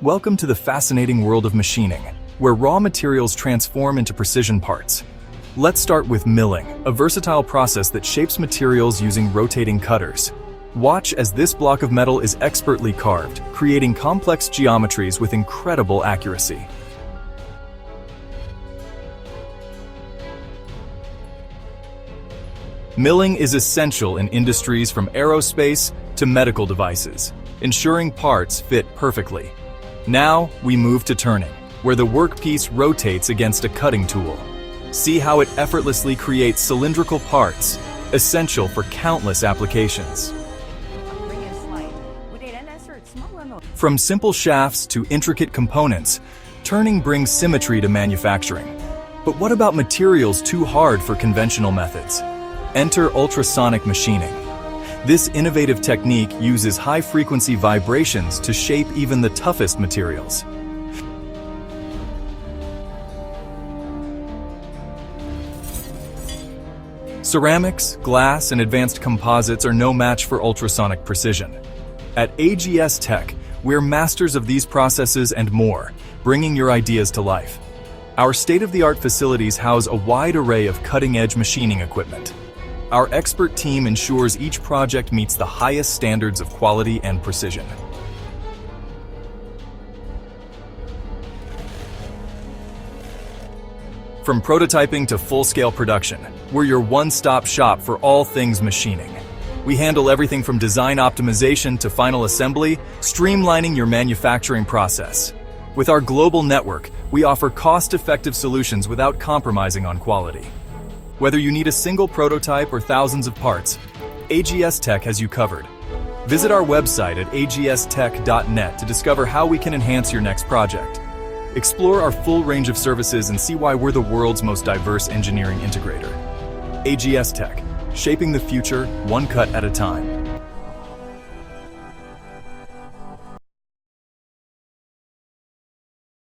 Welcome to the fascinating world of machining, where raw materials transform into precision parts. Let's start with milling, a versatile process that shapes materials using rotating cutters. Watch as this block of metal is expertly carved, creating complex geometries with incredible accuracy. Milling is essential in industries from aerospace to medical devices, ensuring parts fit perfectly. Now, we move to turning, where the workpiece rotates against a cutting tool. See how it effortlessly creates cylindrical parts, essential for countless applications. From simple shafts to intricate components, turning brings symmetry to manufacturing. But what about materials too hard for conventional methods? Enter ultrasonic machining. This innovative technique uses high-frequency vibrations to shape even the toughest materials. Ceramics, glass, and advanced composites are no match for ultrasonic precision. At AGS-TECH, we're masters of these processes and more, bringing your ideas to life. Our state-of-the-art facilities house a wide array of cutting-edge machining equipment. Our expert team ensures each project meets the highest standards of quality and precision. From prototyping to full-scale production, we're your one-stop shop for all things machining. We handle everything from design optimization to final assembly, streamlining your manufacturing process. With our global network, we offer cost-effective solutions without compromising on quality. Whether you need a single prototype or thousands of parts, AGS-TECH has you covered. Visit our website at agstech.net to discover how we can enhance your next project. Explore our full range of services and see why we're the world's most diverse engineering integrator. AGS-TECH, shaping the future one cut at a time.